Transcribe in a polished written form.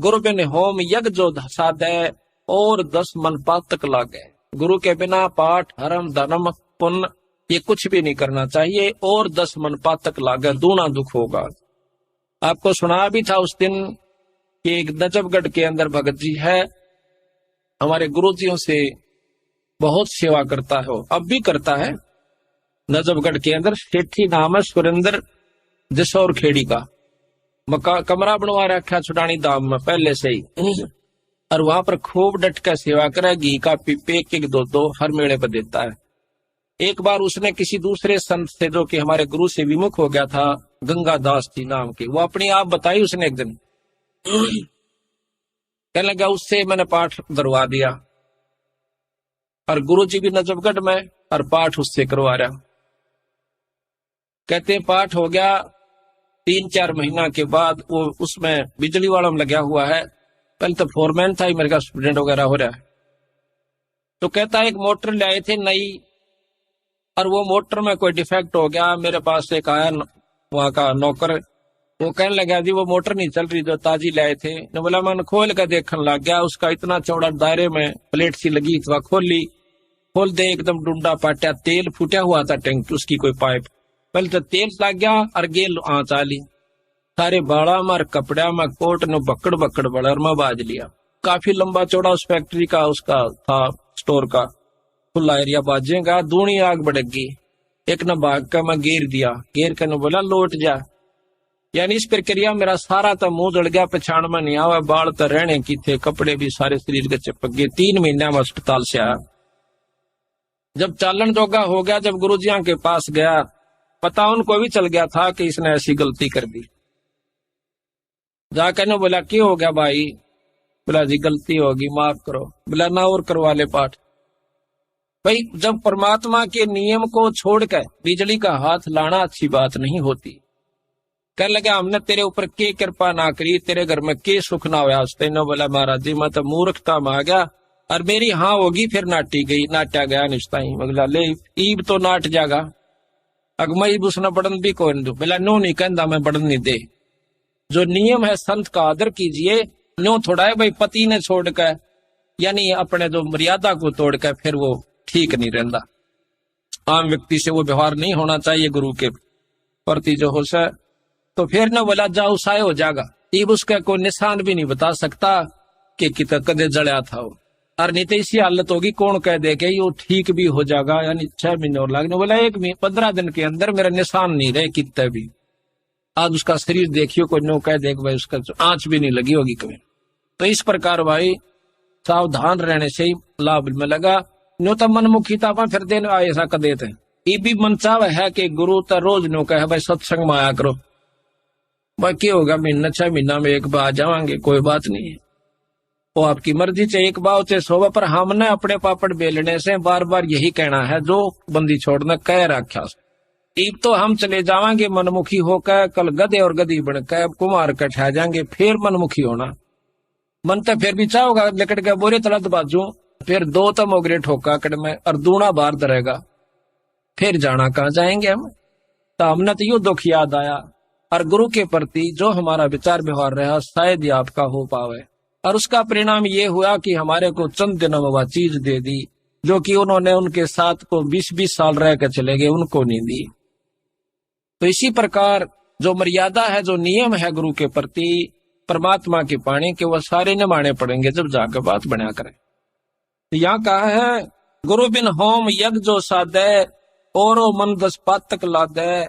गुरु बिन home यज्ञ जो साधे और 10 मन पातक लागे। गुरु के बिना पाठ हरम धर्म पुण्य ये कुछ भी नहीं करना चाहिए और 10 मन पातक लागे, दूना दुख होगा। आपको सुना भी था उस दिन कि एक नजफगढ़ के अंदर भगत जी है, हमारे गुरुजियों से बहुत सेवा करता है, अब भी करता है। नजफगढ़ के अंदर सेठी नाम है सुरेंद्र जसौर खेड़ी का, कमरा बनवा रखा छुटानी धाम में पहले से ही, और वहां पर खूब डट कर सेवा करे। घी का पीपे एक दो हर मेले पर देता है। एक बार उसने किसी दूसरे संत से जो कि हमारे गुरु से विमुख हो गया था, गंगा दास जी नाम के, वो अपनी आप बताई उसने एक दिन। कहने लगा उससे मैंने पाठ करवा दिया, और गुरु जी भी नजफगढ़ में और पाठ उससे करवा रहा। कहते पाठ हो गया, 3-4 महीना के बाद वो उसमें बिजली वाला में लगा हुआ है। पहले तो फोरमैन था, मेरे का स्टूडेंट वगैरह हो रहा है। तो कहता है एक मोटर ले आए थे नई, और वो मोटर में कोई डिफेक्ट हो गया। मेरे पास एक आया वहां का नौकर, वो कहने लगा जी वो मोटर नहीं चल रही जो ताजी लाए थे। ने बोला मैंने खोल कर देखने लग गया, उसका इतना चौड़ा दायरे में प्लेट सी लगी थी, खोली, खोल दे एकदम डूंडा पाटा, तेल फूटा हुआ था टैंक उसकी कोई पाइप। पहले तो तेल लग गया और गेल आँच आली, सारे बाड़ा मार कपड़ा में कोट ने बकड़ बकड़ बड़ा में बाज लिया। काफी लंबा चौड़ा उस फैक्ट्री का उसका था, स्टोर का खुला एरिया, बाजेगा दूनी आग बढ़ेगी। एक न भाग का मैं घेर दिया, घेर कर बोला लौट जा। यानी इस प्रक्रिया मेरा सारा तो मुंह जड़ गया, पछाण में नहीं आवा, बाल तो रहने की थे, कपड़े भी सारे शरीर के चिपक गए। 3 महीने में अस्पताल से आया। जब चालन जोगा हो गया, जब गुरुजियों के पास गया, पता उनको भी चल गया था कि इसने ऐसी गलती कर दी। जाकर ने बोला क्यों हो गया भाई? बोला जी गलती होगी माफ करो। बोला ना और करवा ले पाठ। भाई जब परमात्मा के नियम को छोड़कर बिजली का हाथ लाना अच्छी बात नहीं होती। कह लगा हमने तेरे ऊपर के कृपा ना करी, तेरे घर में के सुख ना हुआ। तेने बोला महाराज जी मैं तो मूर्खता में आ गया, और मेरी हाँ होगी फिर नाटी गई, नाटा गया निश्ताई। बोला ले ईब तो नाट जागा, अगमई उसने बढ़न भी कौन दू। बोला नो नहीं कहता मैं बढ़न नहीं दे। जो नियम है संत का आदर कीजिए, नो थोड़ा है भाई पति ने छोड़कर यानी अपने जो मर्यादा को तोड़कर फिर वो ठीक नहीं रहता। आम व्यक्ति से वो व्यवहार नहीं होना चाहिए गुरु के प्रति जो हो सके। तो फिर न बोला जाओ साय हो जाएगा, इब उसका कोई निशान भी नहीं बता सकता कि कितना कदे जड़ा था वो, और नहीं तो इसी हालत होगी कौन कह दे के वो ठीक भी हो जाएगा। यानी 6 महीने और लगने। बोला 15 दिन के अंदर मेरा निशान नहीं रहे कितने भी। आज उसका शरीर देखियो, कोई नो कह दे भाई उसका आंच भी नहीं लगी होगी कभी। तो इस प्रकार भाई सावधान रहने से ही लाभ में लगा। नो तो मनमुखी था फिर देने आए ऐसा कर देते। ये भी मन चाव है कि गुरु तो रोज नो कहे भाई सत्संग में आया करो। भाई क्या होगा, महीना 6 महीना में एक बार जावांगे, कोई बात नहीं है, वो आपकी मर्जी से एक बार से सोवा। पर हमने अपने पापड़ बेलने से बार बार यही कहना है जो बंदी छोड़ना कह रखा। अब तो हम चले जावांगे मनमुखी होकर, कल गधे और गधी बनकर कुमार कठा जाएंगे, फिर मनमुखी होना। मन तो फिर भी चाहोगा लकड़ के बोरे तलत बाजू, फिर 2 तो मोगरे ठोका कड़ में और दूना बाहर धरेगा, फिर जाना कहाँ जाएंगे हम। तो हमने तो यू दुख याद आया, और गुरु के प्रति जो हमारा विचार व्यवहार रहा शायद ही आपका हो पावे। और उसका परिणाम ये हुआ कि हमारे को चंद दिनों में वह चीज दे दी जो कि उन्होंने उनके साथ को 20-20 साल रह कर चले गए, उनको नहीं दी। तो इसी प्रकार जो मर्यादा है, जो नियम है गुरु के प्रति परमात्मा के पाने के, वह सारे निभाने पड़ेंगे जब जाकर बात बना करें। तो यहाँ कहा है गुरु बिन होम यज्ञ जो साधे, और मन 10 पातक लादे।